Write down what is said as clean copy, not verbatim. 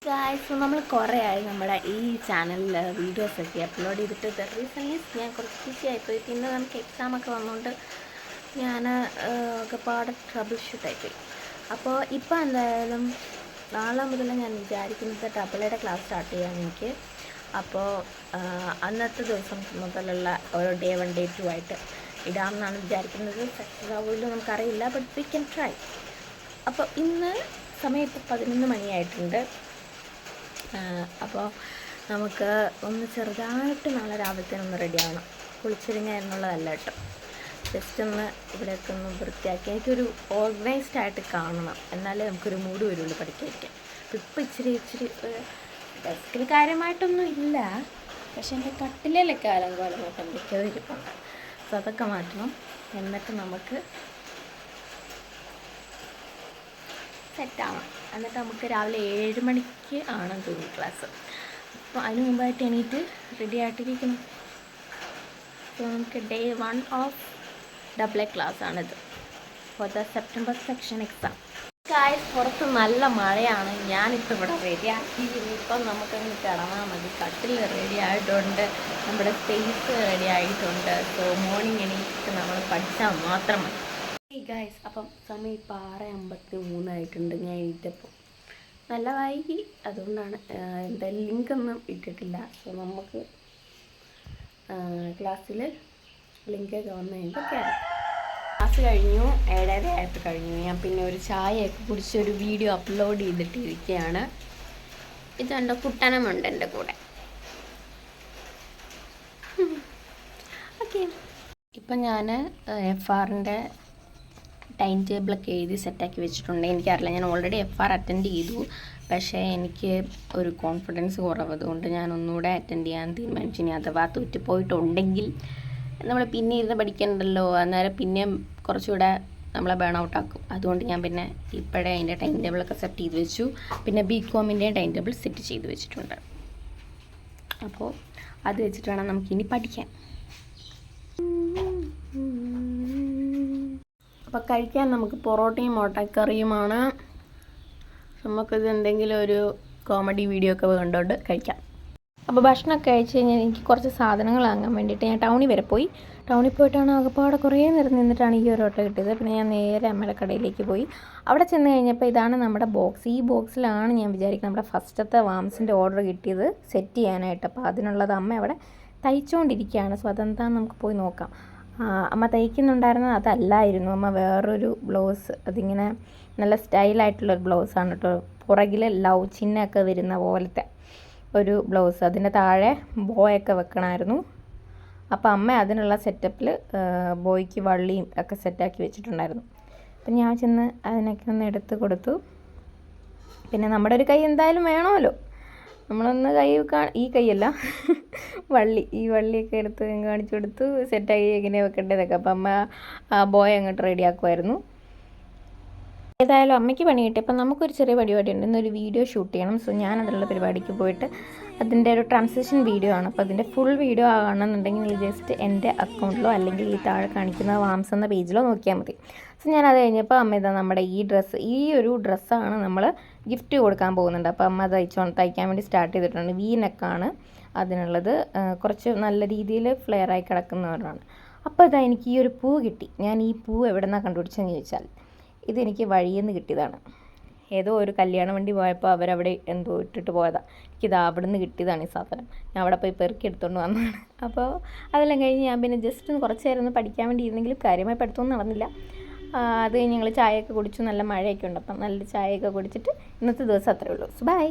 Guys, നമ്മൾ കുറേ ആയി നമ്മുടെ ഈ ചാനലിൽ വീഡിയോസൊക്കെ അപ്ലോഡ് ചെയ്തിട്ട്. ദ റീസൺ ഈസ് ഞാൻ കുറച്ച് ബിസി ആയിപ്പോയി. പിന്നെ നമുക്ക് എക്സാമൊക്കെ വന്നുകൊണ്ട് ഞാൻ ഒരുപാട് ട്രബിൾ ഷൂട്ടായിപ്പോയി. അപ്പോൾ ഇപ്പോൾ എന്തായാലും നാളെ മുതൽ ഞാൻ വിചാരിക്കുന്നത് ഡബിളയുടെ ക്ലാസ് സ്റ്റാർട്ട് ചെയ്യാൻ എനിക്ക്. അപ്പോൾ അന്നത്തെ ദിവസം മുതലുള്ള ഓരോ ഡേ 1 ഡേ 2 ആയിട്ട് ഇടാമെന്നാണ് വിചാരിക്കുന്നത്. സക്സസ് ആവുമല്ലോ നമുക്കറിയില്ല, ബട്ട് വി ക്യാൻ ട്രൈ. അപ്പോൾ ഇന്ന് സമയം ഇപ്പോൾ 11 മണിയായിട്ടുണ്ട്. അപ്പോൾ നമുക്ക് ഒന്ന് ചെറുതായിട്ട് നാളെ രാവിലത്തേനൊന്ന് റെഡി ആവണം. കുളിച്ചിരുങ്ങ എന്നുള്ളതല്ല കേട്ടോ, ജസ്റ്റ് ഒന്ന് ഇവിടെയൊക്കെ ഒന്ന് വൃത്തിയാക്കി എനിക്കൊരു ഓർഗനൈസ്ഡ് ആയിട്ട് കാണണം, എന്നാലേ നമുക്കൊരു മൂഡ് വരുള്ളൂ പഠിക്കാൻ. ഇപ്പോൾ ഇച്ചിരി ഡെസ്കിൽ കാര്യമായിട്ടൊന്നും ഇല്ല, പക്ഷെ എൻ്റെ കട്ടിലൊക്കെ അലങ്കോലമൊക്കെ എന്തൊക്കെയോ ഇരിപ്പുണ്ട്. സോ അതൊക്കെ മാറ്റണം. എന്നിട്ട് നമുക്ക് സെറ്റാവണം. എന്നിട്ട് നമുക്ക് രാവിലെ 7 മണിക്ക് ആണ് തോന്നുന്നു ക്ലാസ്. അപ്പോൾ അതിന് മുമ്പായിട്ട് എണീറ്റ് റെഡി ആയിട്ടിരിക്കണം. അപ്പോൾ നമുക്ക് day 1 of double A class ആണിത് for the September section exam. Guys, പുറത്ത് നല്ല മഴയാണ്. ഞാനിപ്പോൾ ഇവിടെ റെഡിയാക്കി. ഇപ്പം നമുക്കങ്ങനെ കിടന്നാൽ മതി. കട്ടിൽ റെഡി ആയിട്ടുണ്ട്, നമ്മുടെ സ്പേസ് റെഡി ആയിട്ടുണ്ട്. സോ മോർണിംഗ് എണീറ്റ് നമ്മൾ പഠിച്ചാൽ മാത്രം മതി. ഗായ്സ്, അപ്പം സമയം ഇപ്പോൾ 6:53 ആയിട്ടുണ്ട്. ഞാൻ എണീറ്റപ്പോൾ നല്ല വൈകി, അതുകൊണ്ടാണ് എന്തായാലും ലിങ്കൊന്നും ഇട്ടിട്ടില്ല. സോ നമുക്ക് ക്ലാസ്സിൽ ലിങ്കൊക്കെ വന്നു കഴിയുമ്പോൾ കയറാം. ക്ലാസ് കഴിഞ്ഞു, 7:30 ആയപ്പോൾ കഴിഞ്ഞു. ഞാൻ പിന്നെ ഒരു ചായയൊക്കെ കുടിച്ചൊരു വീഡിയോ അപ്ലോഡ് ചെയ്തിട്ടിരിക്കുകയാണ്. ഇതുണ്ട്, കുട്ടനമുണ്ട് എൻ്റെ കൂടെ. ഓക്കെ, ഇപ്പം ഞാൻ FRൻ്റെ ടൈം ടേബിളൊക്കെ എഴുതി സെറ്റാക്കി വെച്ചിട്ടുണ്ട്. എനിക്കറിയില്ല, ഞാൻ ഓൾറെഡി FR അറ്റൻഡ് ചെയ്തു, പക്ഷേ എനിക്ക് ഒരു കോൺഫിഡൻസ് കുറവ്, അതുകൊണ്ട് ഞാൻ ഒന്നുകൂടെ അറ്റൻഡ് ചെയ്യാൻ തീരുമാനിച്ചു. ഇനി അഥവാ തോറ്റുപോയിട്ടുണ്ടെങ്കിൽ നമ്മൾ പിന്നെ ഇരുന്ന് പഠിക്കണ്ടല്ലോ, അന്നേരം പിന്നെ കുറച്ചുകൂടെ നമ്മളെ ബേൺ ഔട്ടാക്കും. അതുകൊണ്ട് ഞാൻ പിന്നെ ഇപ്പോഴേ അതിൻ്റെ ടൈം ടേബിളൊക്കെ സെറ്റ് ചെയ്ത് വെച്ചു. പിന്നെ BComൻ്റെയും ടൈം ടേബിൾ സെറ്റ് ചെയ്ത് വെച്ചിട്ടുണ്ട്. അപ്പോൾ അത് വെച്ചിട്ട് വേണം നമുക്കിനി പഠിക്കാൻ. അപ്പോൾ കഴിക്കാൻ നമുക്ക് പൊറോട്ടയും മുട്ടക്കറിയുമാണ്. നമുക്കിത് എന്തെങ്കിലും ഒരു കോമഡി വീഡിയോ ഒക്കെ കണ്ടുകൊണ്ട് കഴിക്കാം. അപ്പോൾ ഭക്ഷണമൊക്കെ കഴിച്ച് കഴിഞ്ഞാൽ എനിക്ക് കുറച്ച് സാധനങ്ങൾ വാങ്ങാൻ വേണ്ടിയിട്ട് ഞാൻ ടൗണിൽ വരെ പോയി. ടൗണിൽ പോയിട്ടാണ് ആകെപ്പാടെ കുറേ നേരം നിന്നിട്ടാണ് ഈ ഒരു ഓട്ടോ കിട്ടിയത്. പിന്നെ ഞാൻ നേരെ അമ്മയുടെ കടയിലേക്ക് പോയി. അവിടെ ചെന്ന് കഴിഞ്ഞപ്പോൾ ഇതാണ് നമ്മുടെ ബോക്സ്. ഈ ബോക്സിലാണ് ഞാൻ വിചാരിക്കുന്നത് നമ്മുടെ ഫസ്റ്റത്തെ വാംസിൻ്റെ ഓർഡർ കിട്ടിയത് സെറ്റ് ചെയ്യാനായിട്ട്. അപ്പോൾ അതിനുള്ളത് അമ്മ അവിടെ തയ്ച്ചുകൊണ്ടിരിക്കുകയാണ്. സോ അതെന്താണെന്ന് നമുക്ക് പോയി നോക്കാം. അമ്മ തയ്ക്കുന്നുണ്ടായിരുന്നത് അതല്ലായിരുന്നു, അമ്മ വേറൊരു ബ്ലൗസ്, അതിങ്ങനെ നല്ല സ്റ്റൈലായിട്ടുള്ളൊരു ബ്ലൗസാണ് കേട്ടോ. പുറകിൽ ലവ് ചിഹ്നമൊക്കെ വരുന്ന പോലത്തെ ഒരു ബ്ലൗസ്, അതിൻ്റെ താഴെ ബോയൊക്കെ വെക്കണമായിരുന്നു. അപ്പോൾ അമ്മ അതിനുള്ള സെറ്റപ്പിൽ ബോയ്ക്ക് വള്ളിയും ഒക്കെ സെറ്റാക്കി വെച്ചിട്ടുണ്ടായിരുന്നു. അപ്പം ഞാൻ ചെന്ന് അതിനൊക്കെ ഒന്ന് എടുത്ത് കൊടുത്തു. പിന്നെ നമ്മുടെ ഒരു കൈ എന്തായാലും വേണമല്ലോ, നമ്മളൊന്ന് ഈ കൈയല്ല ഈ വള്ളിയൊക്കെ എടുത്ത് കാണിച്ചു കൊടുത്തു, സെറ്റാക്കി എങ്ങനെയാണ് വെക്കേണ്ടതൊക്കെ. അപ്പം അമ്മ ബോയ് അങ്ങോട്ട് റെഡിയാക്കുമായിരുന്നു. ഏതായാലും അമ്മയ്ക്ക് പണി കിട്ടിയപ്പോൾ നമുക്കൊരു ചെറിയ പരിപാടി ഉണ്ട്, ഇന്നൊരു വീഡിയോ ഷൂട്ട് ചെയ്യണം. സോ ഞാൻ അതിലുള്ള പരിപാടിക്ക് പോയിട്ട് അതിൻ്റെ ഒരു ട്രാൻസിഷൻ വീഡിയോ ആണ്. അപ്പോൾ അതിൻ്റെ ഫുൾ വീഡിയോ ആകണമെന്നുണ്ടെങ്കിൽ നിങ്ങൾ ജസ്റ്റ് എൻ്റെ അക്കൗണ്ടിലോ അല്ലെങ്കിൽ ഈ താഴെ കാണിക്കുന്ന വാംസ് എന്ന പേജിലോ നോക്കിയാൽ മതി. സോ ഞാൻ അത് കഴിഞ്ഞപ്പോൾ അമ്മ ഇതാ നമ്മുടെ ഈ ഒരു ഡ്രസ്സാണ് നമ്മൾ ഗിഫ്റ്റ് കൊടുക്കാൻ പോകുന്നുണ്ട്. അപ്പോൾ അമ്മ തയ്ക്കാൻ വേണ്ടി സ്റ്റാർട്ട് ചെയ്തിട്ടുണ്ട്. വീനക്കാണ് അതിനുള്ളത്, കുറച്ച് നല്ല രീതിയിൽ ഫ്ലെയറായി കിടക്കുന്നവരാണ്. അപ്പോൾ ഇതാ എനിക്ക് ഈ ഒരു പൂ കിട്ടി. ഞാൻ ഈ പൂ എവിടെ നിന്നാണ് കണ്ടുപിടിച്ചതെന്ന് ചോദിച്ചാൽ ഇതെനിക്ക് വഴിയിൽ നിന്ന് കിട്ടിയതാണ്. ഏതോ ഒരു കല്യാണ വണ്ടി പോയപ്പോൾ അവരവിടെ എന്തോ ഇട്ടിട്ട് പോയതാണ്. എനിക്കിത് അവിടെ നിന്ന് കിട്ടിയതാണ് ഈ സാധനം. ഞാൻ അവിടെ പോയി പെറുക്കി എടുത്തുകൊണ്ട് വന്നതാണ്. അപ്പോൾ അതെല്ലാം കഴിഞ്ഞ് ഞാൻ പിന്നെ ജസ്റ്റ് ഒന്ന് കുറച്ച് നേരം ഒന്ന് പഠിക്കാൻ വേണ്ടി ഇരുന്നെങ്കിലും കാര്യമായി പഠിത്തമൊന്നും നടന്നില്ല. അത് കഴിഞ്ഞ് ഞങ്ങൾ ചായയൊക്കെ കുടിച്ചു. നല്ല മഴയൊക്കെ ഉണ്ട്, അപ്പം നല്ല ചായയൊക്കെ കുടിച്ചിട്ട് ഇന്നത്തെ ദിവസം അത്രയേ ഉള്ളൂ. ബൈ.